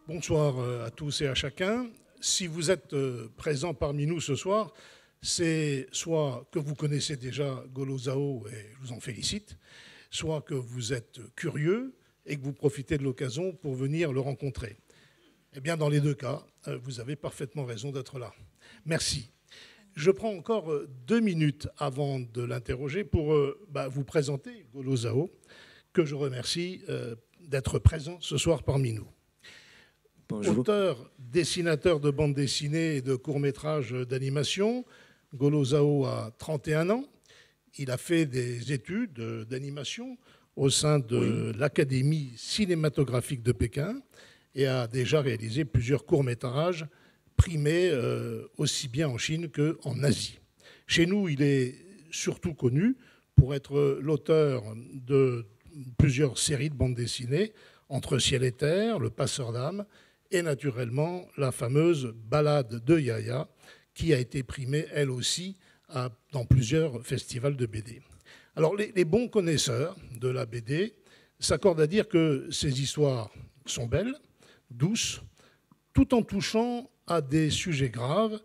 Bonsoir à tous et à chacun. Si vous êtes présents parmi nous ce soir, c'est soit que vous connaissez déjà Golo Zhao et je vous en félicite, soit que vous êtes curieux et que vous profitez de l'occasion pour venir le rencontrer. Eh bien, dans les deux cas, vous avez parfaitement raison d'être là. Merci. Je prends encore 2 minutes avant de l'interroger pour vous présenter Golo Zhao, que je remercie d'être présent ce soir parmi nous. Bonjour. Auteur, dessinateur de bandes dessinées et de courts-métrages d'animation, Golo Zhao a 31 ans. Il a fait des études d'animation au sein de l'Académie cinématographique de Pékin et a déjà réalisé plusieurs courts-métrages primés aussi bien en Chine qu'en Asie. Chez nous, il est surtout connu pour être l'auteur de plusieurs séries de bandes dessinées, Entre ciel et terre, Le passeur d'âme, et naturellement la fameuse Ballade de Yaya, qui a été primée, elle aussi, dans plusieurs festivals de BD. Alors, les bons connaisseurs de la BD s'accordent à dire que ces histoires sont belles, douces, tout en touchant à des sujets graves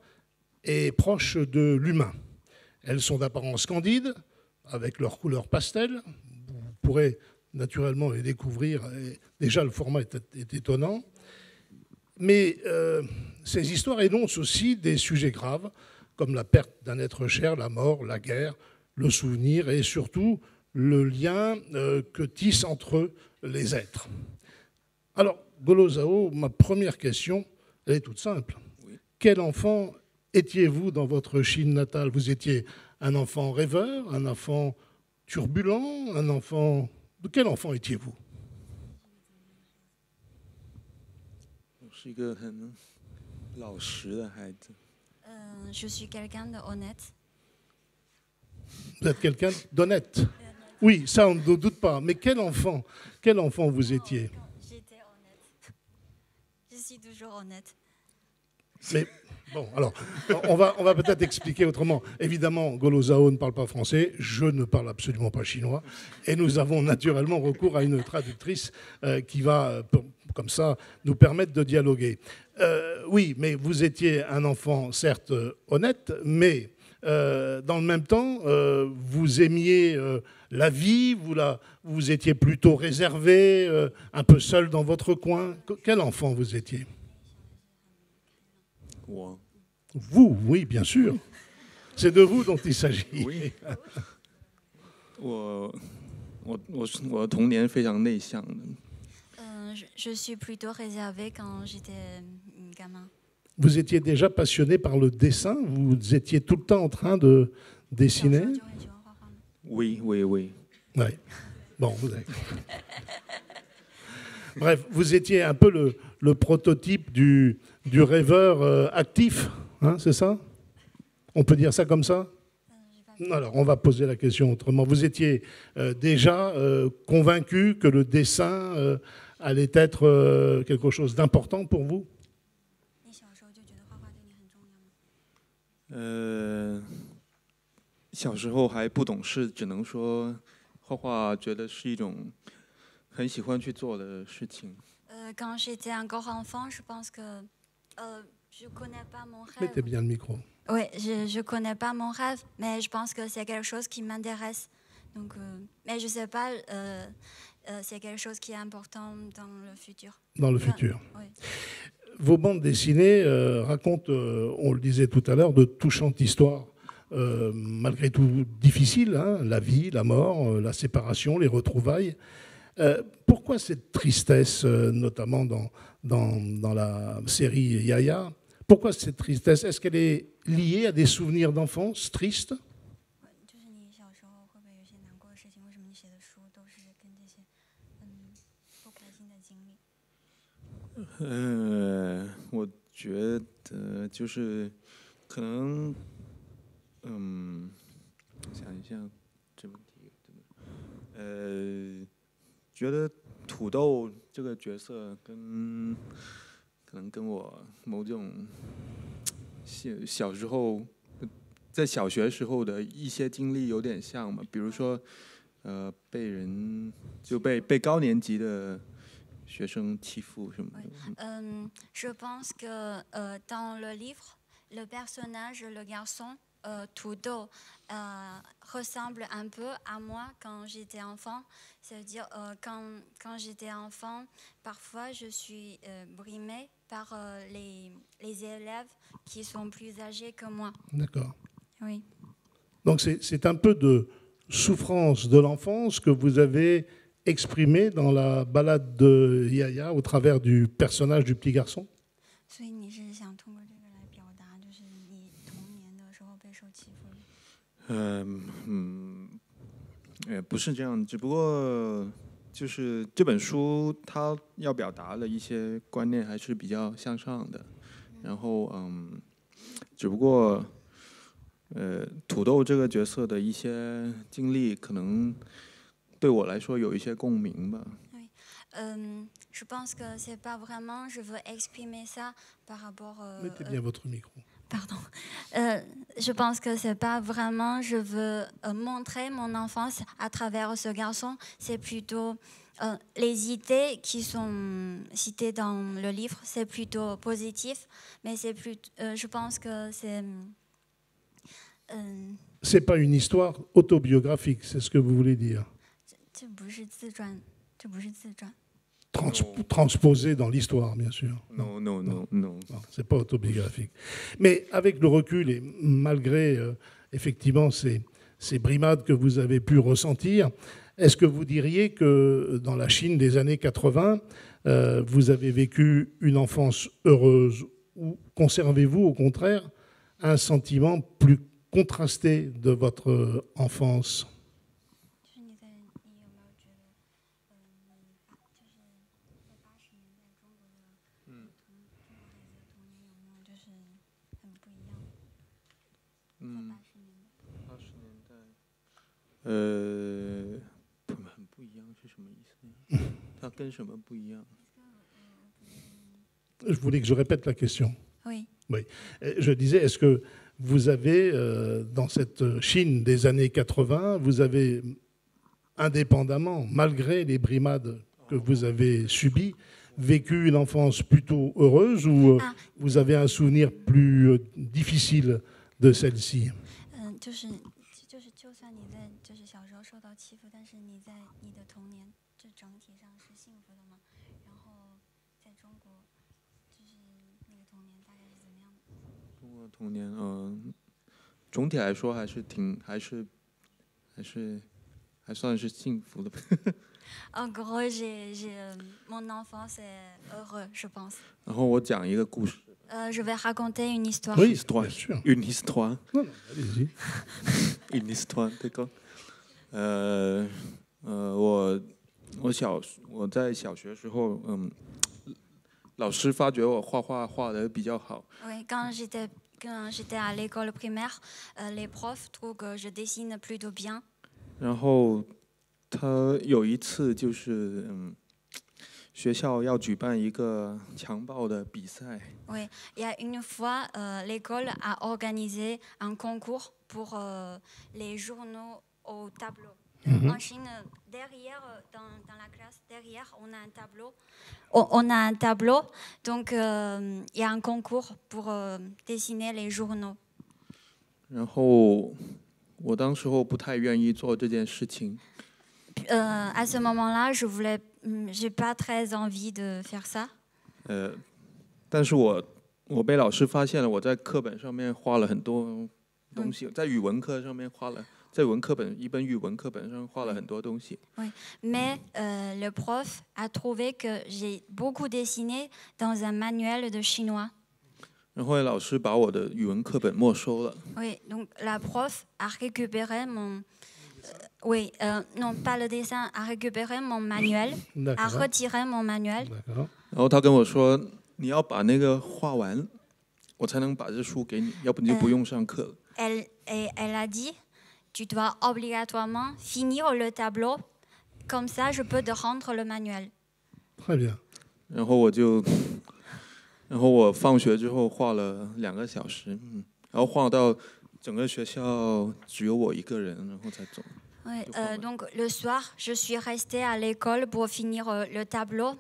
et proches de l'humain. Elles sont d'apparence candide, avec leur couleur pastel. Vous pourrez naturellement les découvrir. Et déjà, le format est étonnant. Mais ces histoires énoncent aussi des sujets graves, comme la perte d'un être cher, la mort, la guerre, le souvenir et surtout le lien que tissent entre eux les êtres. Alors, Golo Zhao, ma première question, elle est toute simple. Oui. Quel enfant étiez-vous dans votre Chine natale? Vous étiez un enfant rêveur, un enfant turbulent, un enfant... De quel enfant étiez-vous? Je suis quelqu'un d'honnête. Vous êtes quelqu'un d'honnête? Oui, ça on ne doute pas. Mais quel enfant vous étiez? J'étais honnête. Je suis toujours honnête. Mais bon, alors, on va peut-être expliquer autrement. Évidemment, Golo Zhao ne parle pas français, je ne parle absolument pas chinois, et nous avons naturellement recours à une traductrice qui va, comme ça, nous permettre de dialoguer. Oui, mais vous étiez un enfant, certes, honnête, mais dans le même temps, vous aimiez la vie, vous étiez plutôt réservé, un peu seul dans votre coin. Quel enfant vous étiez ? Vous, oui, bien sûr. C'est de vous dont il s'agit. Oui. Je suis plutôt réservée quand j'étais gamin. Vous étiez déjà passionné par le dessin? Vous étiez tout le temps en train de dessiner? Oui. Ouais. Bon, vous avez... Bref, vous étiez un peu le prototype du rêveur actif, hein, c'est ça? On peut dire ça comme ça? Alors, on va poser la question autrement. Vous étiez déjà convaincu que le dessin allait être quelque chose d'important pour vous? 小时候还不懂事，只能说画画觉得是一种很喜欢去做的事情。Quand j'étais encore enfant, je pense que je connais pas mon rêve. Mettez bien le micro. Oui, je connais pas mon rêve, mais je pense que c'est quelque chose qui m'intéresse. Donc, mais je sais pas, c'est quelque chose qui est important dans le futur. Dans le futur. Oui. Vos bandes dessinées racontent, on le disait tout à l'heure, de touchantes histoires, malgré tout difficiles, hein, la vie, la mort, la séparation, les retrouvailles. Pourquoi cette tristesse, notamment dans la série Yaya? Pourquoi cette tristesse? Est-ce qu'elle est liée à des souvenirs d'enfance tristes? Je 觉得就是可能，想一下这问题，觉得土豆这个角色可能跟我某种小时候在小学时候的一些经历有点像嘛，比如说被高年级的学生欺负什么的。Je pense que dans le livre, le personnage, le garçon, Tudo, ressemble un peu à moi quand j'étais enfant. C'est-à-dire, quand j'étais enfant, parfois je suis brimée par les élèves qui sont plus âgés que moi. D'accord. Oui. Donc c'est un peu de souffrance de l'enfance que vous avez exprimé dans la balade de Yaya au travers du personnage du petit garçon. 所以你是想通过这个来表达，就是你童年的时候备受欺负？不是这样，只不过就是这本书它要表达的一些观念还是比较向上的，然后只不过土豆这个角色的一些经历可能对我来说有一些共鸣吧。Je pense que c'est pas vraiment, je veux exprimer ça par rapport. Mettez bien votre micro. Pardon. Je pense que c'est pas vraiment, je veux montrer mon enfance à travers ce garçon. C'est plutôt les idées qui sont citées dans le livre, c'est plutôt positif, mais c'est plus, je pense que c'est. C'est pas une histoire autobiographique, c'est ce que vous voulez dire. 这不是自传，这不是自传。Transposé dans l'histoire, bien sûr. Non. C'est pas autobiographique. Mais avec le recul et malgré effectivement ces brimades que vous avez pu ressentir, est-ce que vous diriez que dans la Chine des années 80, vous avez vécu une enfance heureuse ou conservez-vous au contraire un sentiment plus contrasté de votre enfance ? Je voulais que je répète la question. Oui. Je disais, est-ce que vous avez, dans cette Chine des années 80, vous avez, indépendamment, malgré les brimades que vous avez subies, vécu une enfance plutôt heureuse ou vous avez un souvenir plus difficile de celle-ci ? 就算你在就是小时候受到欺负，但是你在你的童年这整体上是幸福的吗？然后在中国，就是那个童年大概是怎么样的？中国童年，总体来说还算是幸福的。En gros, mon enfance est heureuse, je pense. 然后我讲一个故事。Je vais raconter une histoire. Oui, bien sûr. Une histoire. Non, allez-y. Une histoire, d'accord. 我在小学时候，老师发觉我画画画得比较好。Oui, quand j'étais à l'école primaire, les profs trouvent que je dessine plutôt bien. 然后他有一次就是学校要举办一个强暴的比赛。Oui, il y a une fois, l'école a organisé un concours pour les journaux au tableau. En Chine, derrière, dans la classe, derrière, on a un tableau. On a un tableau, donc il y a un concours pour dessiner les journaux. 然后我当时候不太愿意做这件事情。À ce moment-là, j'ai pas très envie de faire ça. 但是我被老师发现了，我在课本上面画了很多东西，在语文课上面画了，在一本语文课本上画了很多东西。Oui, mais le prof a trouvé que j'ai beaucoup dessiné dans un manuel de chinois. 然后老师把我的语文课本没收了。Oui, donc la prof a récupéré mon Oui, non, pas le dessin, a récupéré mon manuel, a retiré mon manuel. 然后他跟我说：“你要把那个画完，我才能把这书给你，要不你就不用上课了。” Elle a dit, tu dois obligatoirement finir le tableau, comme ça je peux te rendre le manuel. Très bien. 然后我放学之后画了2个小时，然后画到整个学校只有我一个人，然后才走。Oui, donc le soir, je suis restée à l'école pour finir le tableau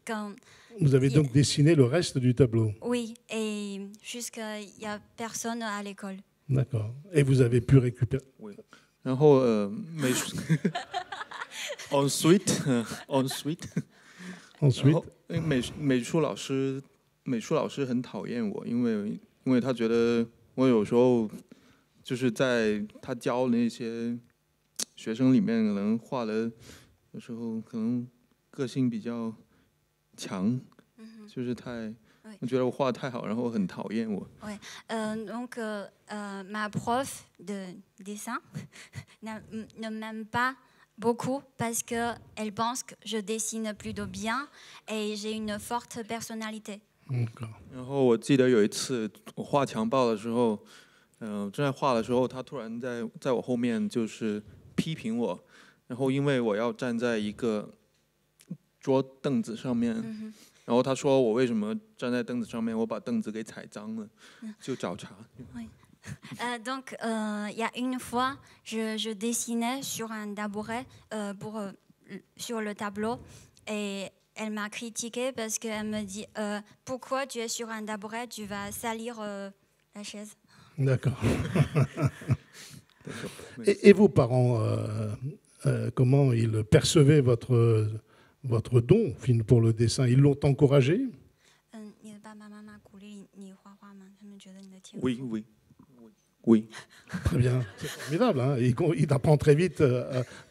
quand, Vous avez donc dessiné le reste du tableau. oui, et jusqu'à il n'y a personne à l'école. D'accord. Et vous avez pu récupérer. 然后美术 ensuite ensuite， 然 Ensuite, 后美术老师很讨厌我，因为他觉得我有时候就是在他教那些学生里面，可能画的有时候可能个性比较强，就是太。我觉得我画的太好，然后很讨厌我。 Donc, ma prof de dessin ne m'aime pas beaucoup parce qu'elle pense que je dessine plutôt bien et j'ai une forte personnalité. d'accord. 然后我记得有一次我画强暴的时候，正在画的时候，他突然在我后面就是批评我，然后因为我要站在一个桌凳子上面，然后他说我为什么站在凳子上面，我把凳子给踩脏了，就找茬。 Donc, il y a une fois, je dessinais sur un tabouret sur le tableau et elle m'a critiqué parce qu'elle me dit pourquoi tu es sur un tabouret, tu vas salir la chaise. D'accord. Et vos parents, comment ils percevaient votre don pour le dessin? Ils l'ont encouragé? 你的爸爸妈妈鼓励你画画吗？他们觉得你的天赋。 Oui oui oui。 Très bien, c'est formidable. Hein, il apprend très vite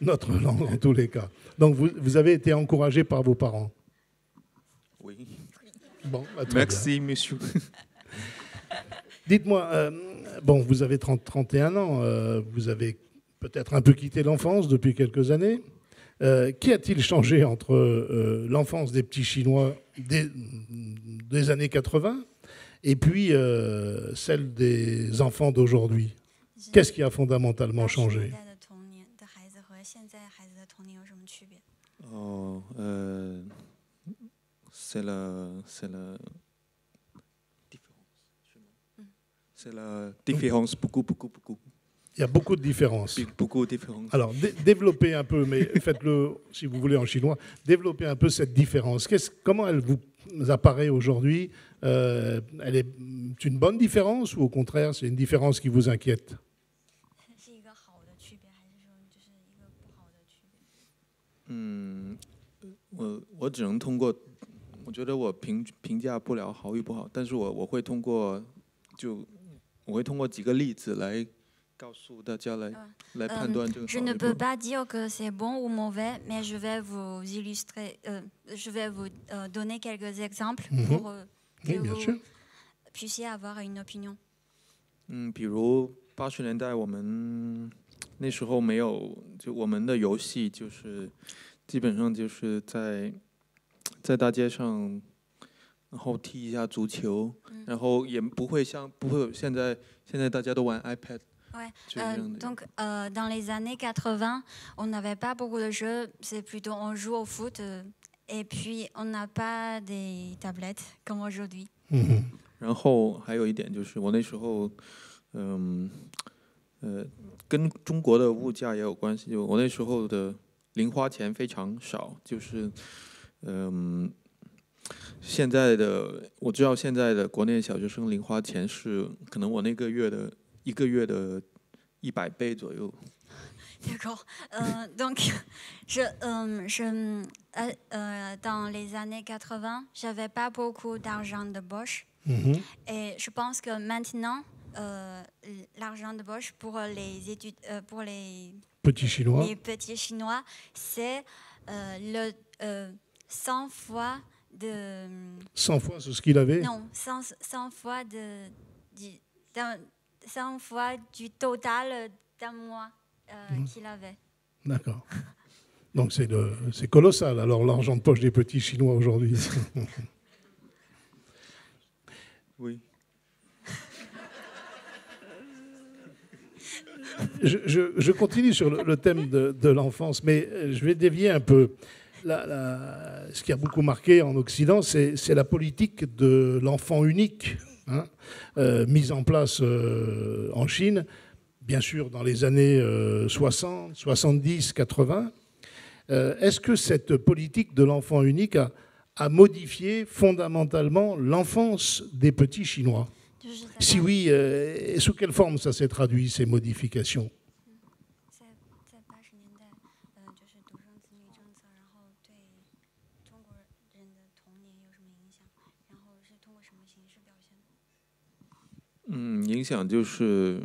notre langue en tous les cas. Donc vous avez été encouragé par vos parents? Oui. Bon, bah, très bien. Merci monsieur. Dites-moi, bon, vous avez 31 ans, vous avez peut-être un peu quitté l'enfance depuis quelques années. Qu'y a-t-il changé entre l'enfance des petits Chinois des années 80 et puis celle des enfants d'aujourd'hui? Qu'est-ce qui a fondamentalement changé? Oh, c'est la différence, beaucoup. Il y a beaucoup de différences. Beaucoup de différences. Alors, développez un peu, mais faites-le, si vous voulez, en chinois. Développez un peu cette différence. Comment elle vous apparaît aujourd'hui? Elle est une bonne différence ou au contraire, c'est une différence qui vous inquiète? 是一个好的区别，还是说就是一个不好的区别？我只能通过，我觉得我评价不了好与不好，但是我会通过几个例子来告诉大家来判断这个好与不好。 Je ne peux pas dire que c'est bon ou mauvais, mais je vais vous illustrer, je vais vous donner quelques exemples pour que vous puissiez avoir une opinion. 比如80年代我们那时候没有，就我们的游戏就是基本上就是在大街上，然后踢一下足球，然后也不会有现在大家都玩 iPad。 Ouais. Donc, dans les années 80, on n'avait pas beaucoup de jeux. C'est plutôt on joue au foot et puis on n'a pas des tablettes comme aujourd'hui. 然后还有一点就是，我那时候，跟中国的物价也有关系。就我那时候的零花钱非常少，就是，现在的我知道现在的国内小学生零花钱是可能我那个月的100倍左右。 D'accord. Donc, dans les années 80, j'avais pas beaucoup d'argent de poche. Et je pense que maintenant, l'argent de poche pour les études, pour les petits Chinois, c'est 100 fois de... 100 fois ce qu'il avait? Non, 100 fois 100 fois du total d'un mois qu'il avait. D'accord. Donc c'est colossal, alors, l'argent de poche des petits Chinois aujourd'hui. Oui. Je continue sur le thème de l'enfance, mais je vais dévier un peu. Ce qui a beaucoup marqué en Occident, c'est la politique de l'enfant unique, hein, mise en place en Chine, bien sûr dans les années 60, 70, 80. Est-ce que cette politique de l'enfant unique a modifié fondamentalement l'enfance des petits Chinois? Si oui, sous quelle forme ça s'est traduit, ces modifications?影响就是，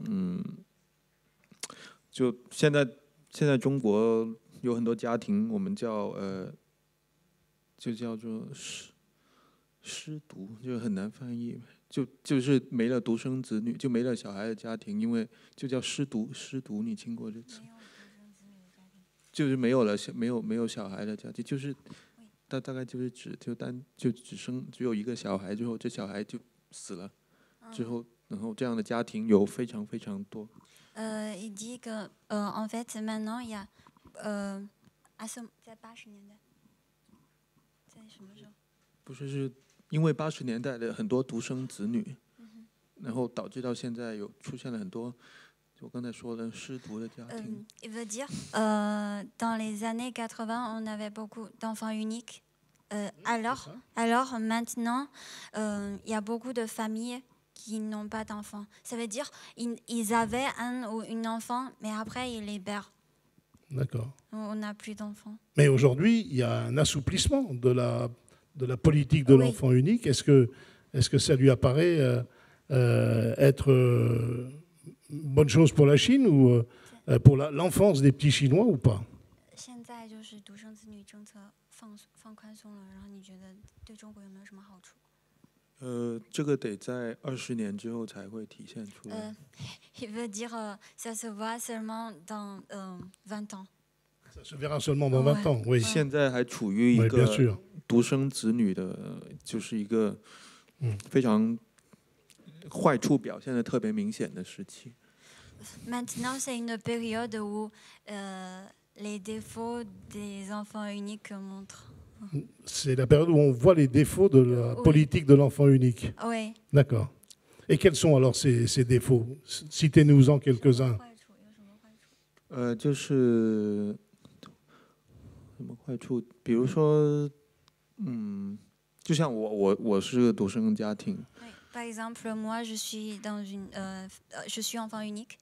就现在中国有很多家庭，我们就叫做失独，就很难翻译，就是没了独生子女，就没了小孩的家庭，因为就叫失独，你听过这词？就是没有小孩的家庭，就是大概就是指只有一个小孩之后，这小孩就死了之后。然后这样的家庭有非常非常多。Il dit que en fait maintenant il y a在80年代，在什么时候？不是因为80年代的很多独生子女，然后导致到现在有出现了很多我刚才说的失独的家庭。Il veut dire dans les années 80 on avait beaucoup d'enfants uniques. Alors maintenant il y a beaucoup de familles qui n'ont pas d'enfants. Ça veut dire ils avaient un ou une enfant, mais après ils les perdent. D'accord. On n'a plus d'enfants. Mais aujourd'hui, il y a un assouplissement de la politique de l'enfant unique. Est-ce que ça lui apparaît être une bonne chose pour la Chine ou pour l'enfance des petits Chinois ou pas? 现在就是独生子女政策放宽松了，然后你觉得对中国有没有什么好处？这个得在20年之后才会体现出来。Il veut dire ça se voit seulement dans 20 ans. Ça se verra seulement dans 20 ans, oui. 现在还处于一个独生子女的，就是一个非常坏处表现得特别明显的时期。Maintenant, c'est une période où les défauts des enfants uniques montrent. C'est la période où on voit les défauts de la politique de l'enfant unique. Oui. D'accord. Et quels sont alors ces défauts? Citez-nous-en quelques-uns. 就是什么坏处？比如说，就像我是个独生家庭。Par exemple, moi, je suis enfant unique.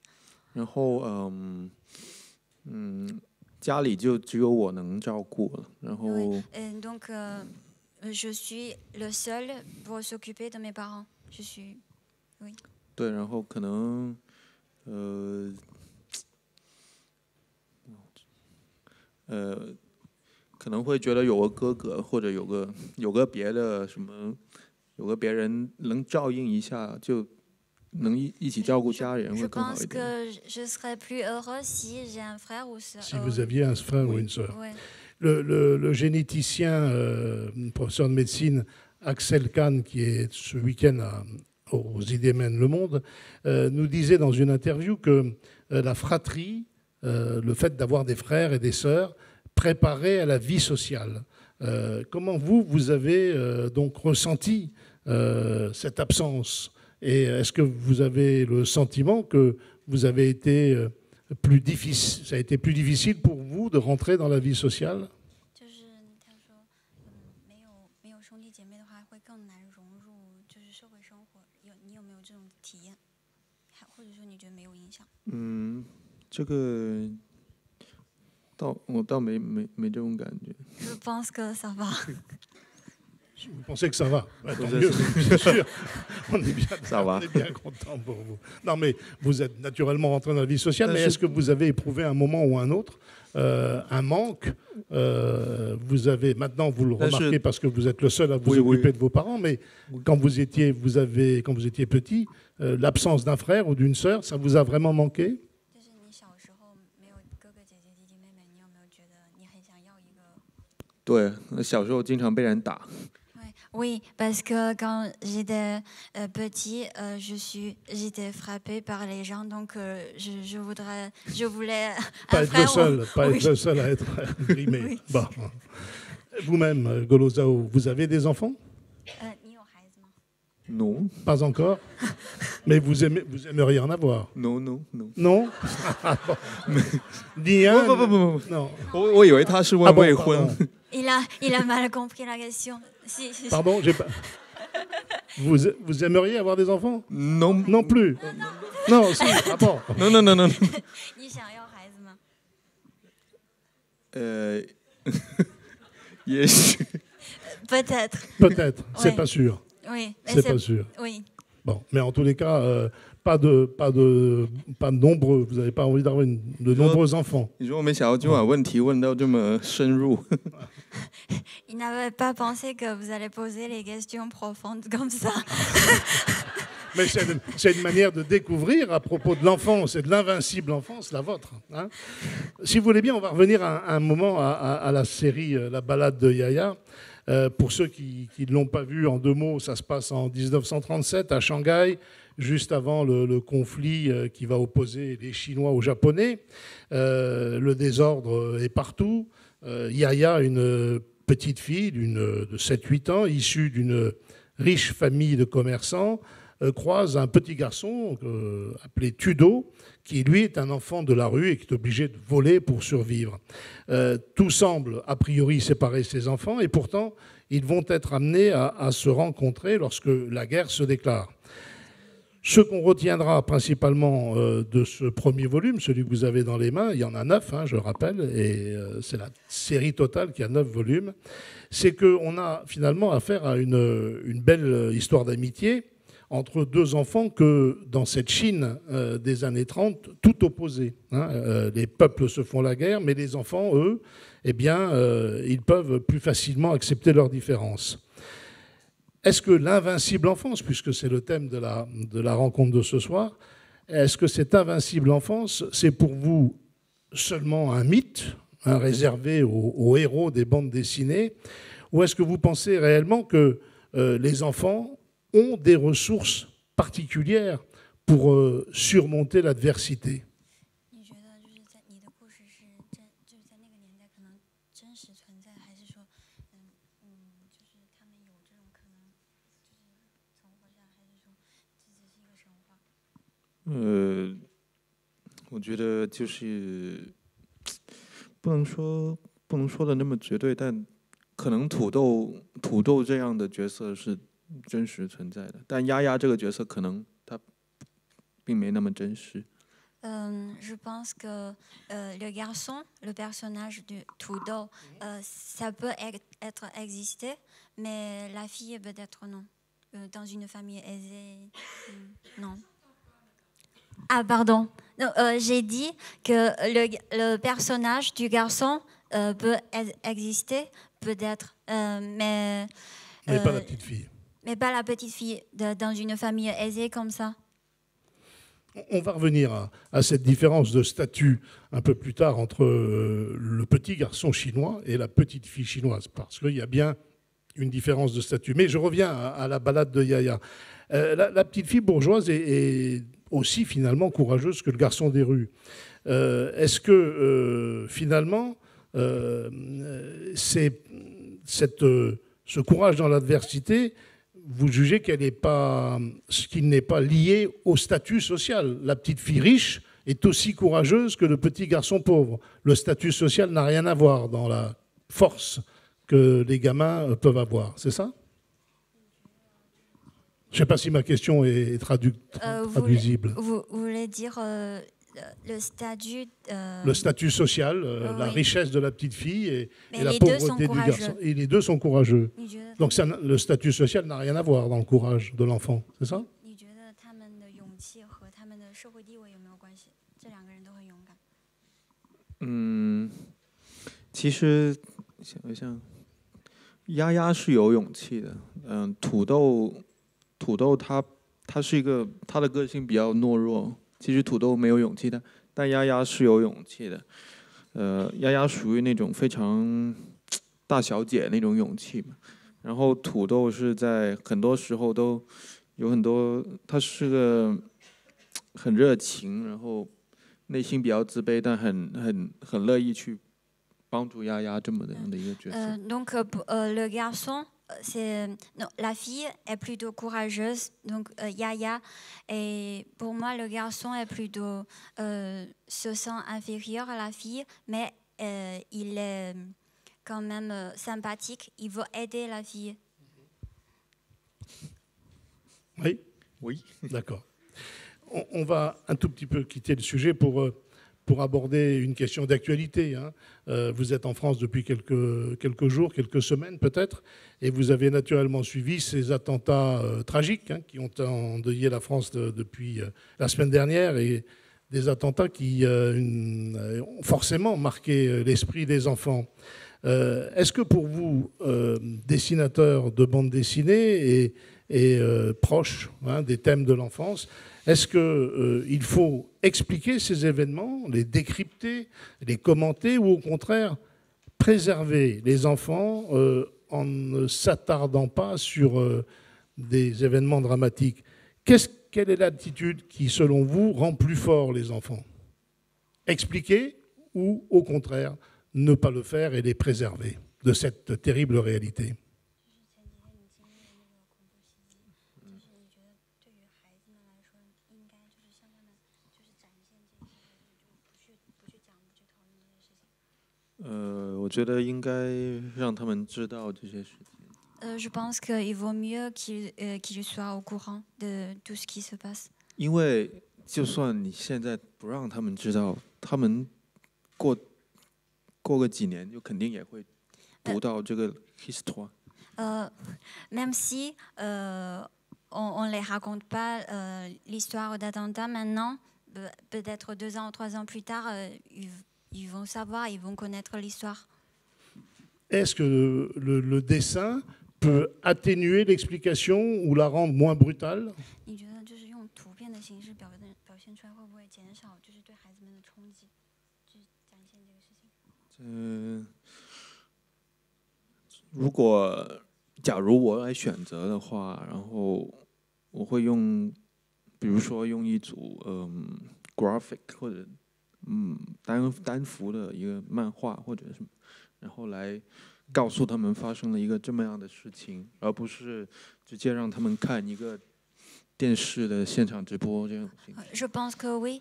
然后，家里就只有我能照顾了，然后。Donc, je suis le seul pour s'occuper de mes parents. Je suis, oui. 对，然后可能，可能会觉得有个哥哥或者有个别的什么，有个别人能照应一下就。能一起照顾家人会更好一点。Je pense que je serais plus heureux si j'ai un frère ou sœur. Si vous aviez un frère ou une sœur. Ouais. Le généticien, professeur de médecine, Axel Kahn, qui est ce week-end aux Idées mènent le monde, nous disait dans une interview que la fratrie, le fait d'avoir des frères et des sœurs, préparait à la vie sociale. Comment vous avez donc ressenti cette absence? Et est-ce que vous avez le sentiment que vous avez été plus difficile, ça a été plus difficile pour vous de rentrer dans la vie sociale? 就是他说，没有兄弟姐妹的话，会更难融入就是社会生活。你有没有这种体验？或者说你觉得没有影响？这个我倒没这种感觉。Je pense que ça va. Vous pensez que ça va? Tant mieux, bien sûr. On est bien content pour vous. Non, mais vous êtes naturellement rentré dans la vie sociale, mais est-ce que vous avez éprouvé à un moment ou à un autre un manque? Maintenant, vous le remarquez parce que vous êtes le seul à vous occuper de vos parents, mais quand vous étiez petit, l'absence d'un frère ou d'une sœur, ça vous a vraiment manqué? Oui, parce que quand j'étais petit, j'étais frappée par les gens, donc je voulais un frère. Pas être le seul à être grimé. Oui. Bon. Vous-même, Golo Zhao, vous avez des enfants? Non. Pas encore. Mais vous aimeriez en avoir? No no no。Non. Ni un. 不， Non. 我以为他是问未婚。 Il a mal compris la question. Si. Pardon, j'ai pas. Vous aimeriez avoir des enfants? Non Non plus. Non, si. Ah bon. non。你想要孩子吗？也许。 Peut-être. Peut-être. C'est Ouais. pas sûr. Oui. mais C'est pas sûr. Oui. Bon, mais en tous les cas, pas de nombreux. Vous n'avez pas envie d'avoir de nombreux enfants. 你说我没想到今晚问题问到这么深入。 Il n'avait pas pensé que vous allez poser les questions profondes comme ça. Mais c'est une manière de découvrir à propos de l'enfance et de l'invincible enfance, la vôtre. Hein. Si vous voulez bien, on va revenir un moment à la série La balade de Yaya. Pour ceux qui ne l'ont pas vu, en 2 mots, ça se passe en 1937 à Shanghai, juste avant le conflit qui va opposer les Chinois aux Japonais. Le désordre est partout. Yaya, une petite fille de 7-8 ans, issue d'une riche famille de commerçants, croise un petit garçon appelé Tudo, qui lui est un enfant de la rue et qui est obligé de voler pour survivre. Tout semble a priori séparer ces enfants et pourtant ils vont être amenés à se rencontrer lorsque la guerre se déclare. Ce qu'on retiendra principalement de ce premier volume, celui que vous avez dans les mains, il y en a 9, hein, je rappelle, et c'est la série totale qui a 9 volumes, c'est qu'on a finalement affaire à une belle histoire d'amitié entre 2 enfants que, dans cette Chine des années 30, tout opposé. Hein. Les peuples se font la guerre, mais les enfants, eux, eh bien, ils peuvent plus facilement accepter leurs différences. Est-ce que l'invincible enfance, puisque c'est le thème de la rencontre de ce soir, est-ce que cette invincible enfance, c'est pour vous seulement un mythe, hein, réservé aux héros des bandes dessinées, ou est-ce que vous pensez réellement que les enfants ont des ressources particulières pour surmonter l'adversité? « 我觉得就是不能说的那么绝对，但可能土豆这样的角色是真实存在的，但丫丫这个角色可能他并没那么真实。 Je pense que le garçon, le personnage de Tudo, ça peut être existé, mais la fille peut-être non. Dans une famille aisée, non. Ah pardon, j'ai dit que le personnage du garçon peut exister, peut-être, mais pas la petite fille. Mais pas la petite fille dans une famille aisée comme ça. On va revenir à cette différence de statut un peu plus tard entre le petit garçon chinois et la petite fille chinoise, parce qu'il y a bien une différence de statut. Mais je reviens à la balade de Yaya. La petite fille bourgeoise est aussi finalement courageuse que le garçon des rues. Est-ce que finalement, c'est ce courage dans l'adversité, vous jugez qu'il n'est pas lié au statut social? La petite fille riche est aussi courageuse que le petit garçon pauvre. Le statut social n'a rien à voir dans la force que les gamins peuvent avoir. C'est ça? Je ne sais pas si ma question est traduisible. Vous voulez dire le statut... Le statut social, la oui. richesse de la petite fille et la les deux pauvreté sont du garçon. Et les deux sont courageux. Donc le statut social n'a rien à voir dans le courage de l'enfant, c'est ça? 其实想一想，丫丫是有勇气的。土豆他是一个，他的个性比较懦弱。其实土豆没有勇气的，但丫丫是有勇气的。丫丫属于那种非常大小姐那种勇气嘛。然后土豆是在很多时候都有很多，他是个很热情，然后内心比较自卑，但很乐意去帮助丫丫这么样的一个角色。Donc le garçon, non, la fille est plutôt courageuse, donc Yaya, et pour moi le garçon est plutôt se sent inférieur à la fille, mais il est quand même sympathique, il veut aider la fille. Oui. Oui. D'accord. On va un tout petit peu quitter le sujet pour aborder une question d'actualité. Hein. Vous êtes en France depuis quelques jours, quelques semaines peut-être, et vous avez naturellement suivi ces attentats tragiques qui ont endeuillé la France depuis la semaine dernière, et des attentats qui ont forcément marqué l'esprit des enfants. Est-ce que pour vous, dessinateurs de bande dessinée et proches des thèmes de l'enfance, est-ce qu'il faut expliquer ces événements, les décrypter, les commenter, ou au contraire préserver les enfants en ne s'attardant pas sur des événements dramatiques? Quelle est l'attitude qui, selon vous, rend plus fort les enfants? Expliquer ou, au contraire, ne pas le faire et les préserver de cette terrible réalité? Je pense qu'il vaut mieux qu'il soit au courant de tout ce qui se passe. 因为就算你现在不让他们知道，他们过个几年就肯定也会读到这个 history。Même si on ne les raconte pas l'histoire d'attentat maintenant, peut-être 2 ans ou 3 ans plus tard, ils vont savoir, ils vont connaître l'histoire. Est-ce que le dessin peut atténuer l'explication ou la rendre moins brutale? 你觉得就是用图片的形式表现出来，会不会减少就是对孩子们的冲击，就是展现这个事情？假如我来选择的话，然后我会用，比如说用一组graphic 或者单幅的一个漫画或者什么，然后来告诉他们发生了一个这么样的事情，而不是直接让他们看一个电视的现场直播这样的形式。Je pense que oui.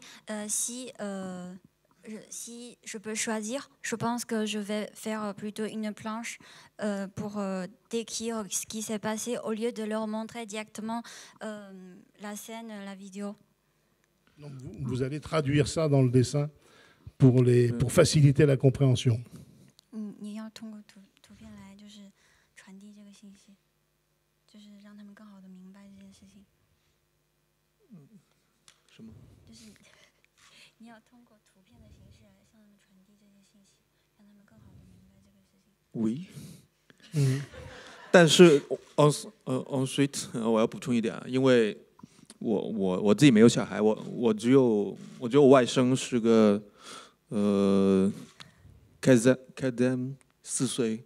Si je peux choisir, je pense que je vais faire plutôt une planche pour décrire ce qui s'est passé au lieu de leur montrer directement la scène, la vidéo. Donc vous allez traduire ça dans le dessin pour faciliter la compréhension. 你要通过图片来就是传递这个信息，就是让他们更好的明白这件事情。什么？就是你要通过图片的形式来向他们传递这些信息，让他们更好的明白这个事情。Oui。但是ensuite我要补充一点，因为我自己没有小孩，我只有我外甥是个Kazem 4岁。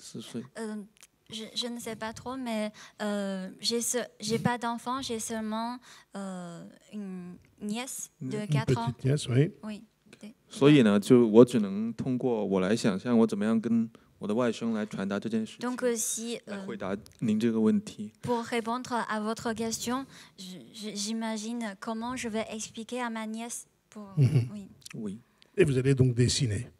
4岁。Je ne sais pas trop, mais j'ai pas d'enfant, j'ai seulement une nièce de 4 ans. Une petite nièce, oui. Oui. 所以呢，就我只能通过我来想象我怎么样跟我的外甥来传达这件事情。Donc si 来回答您这个问题。Pour répondre à votre question, j'imagine comment je vais expliquer à ma nièce. Oui. Oui. Et vous allez donc dessiner.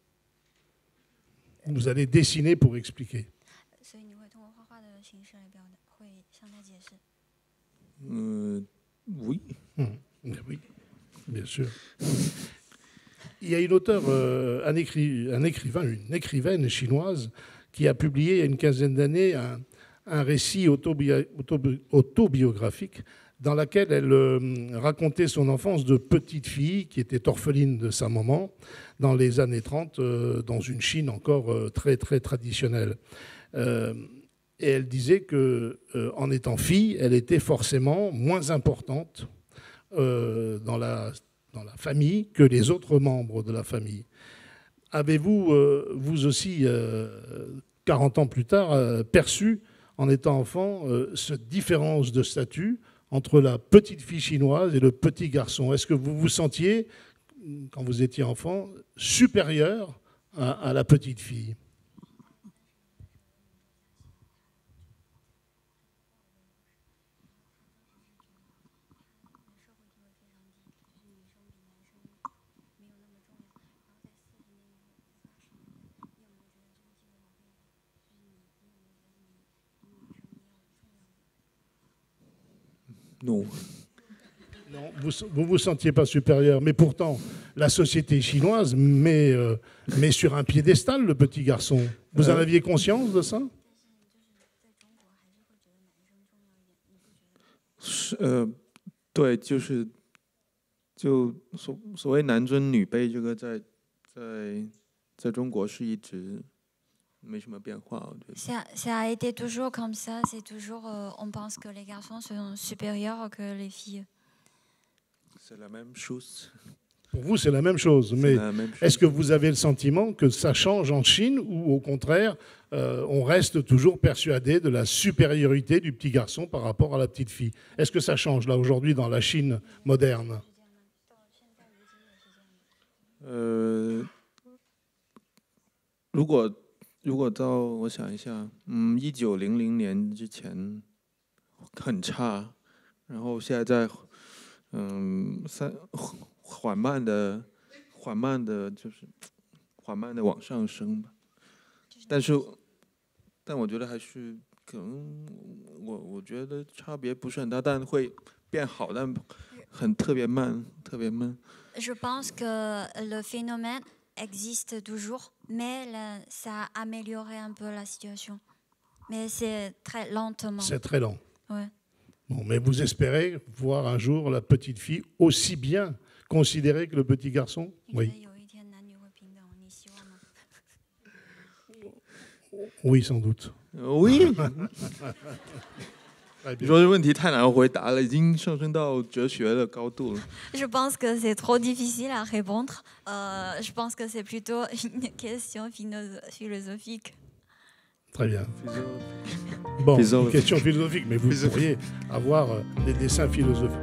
Vous allez dessiner pour expliquer. 所以你会通过画画的形式来表达，会向他解释。Oui. Oui, bien sûr. Il y a une auteure, un écrivain, une écrivaine chinoise qui a publié il y a une quinzaine d'années un récit autobiographique dans lequel elle racontait son enfance de petite fille qui était orpheline de sa maman dans les années 30, dans une Chine encore très, très traditionnelle. Et elle disait qu'en étant fille, elle était forcément moins importante dans la famille que les autres membres de la famille. Avez-vous, vous aussi, 40 ans plus tard, perçu, en étant enfant, cette différence de statut entre la petite fille chinoise et le petit garçon? Est-ce que vous vous sentiez, quand vous étiez enfant, supérieur à la petite fille? Non. Non, vous vous sentiez pas supérieur, mais pourtant, la société chinoise met sur un piédestal le petit garçon. Vous en aviez conscience de ça? 对，就所谓男尊女卑，这个在中国是一直没什么变化，我觉得。Ça a été toujours comme ça, c'est toujours, on pense que les garçons sont supérieurs que les filles. C'est la même chose. Pour vous, c'est la même chose. Mais est-ce que vous avez le sentiment que ça change en Chine ou au contraire, on reste toujours persuadé de la supériorité du petit garçon par rapport à la petite fille? Est-ce que ça change là aujourd'hui dans la Chine moderne? 如果到我想一下，1900年之前很差，然后现在缓慢的就是缓慢的往上升吧。但我觉得还是可能我觉得差别不是很大，但会变好，但特别慢。Je pense que le phénomène existe toujours, mais ça a amélioré un peu la situation. Mais c'est très lentement. C'est très lent. Ouais. Bon, mais vous espérez voir un jour la petite fille aussi bien considérée que le petit garçon? Oui. Oui, sans doute. Oui. 你说这问题太难回答了，已经上升到哲学的高度了。Je pense que c'est trop difficile à répondre. Je pense que c'est plutôt une question philosophique. Très bien. Bon, une question philosophique, mais vous pourriez avoir des dessins philosophiques.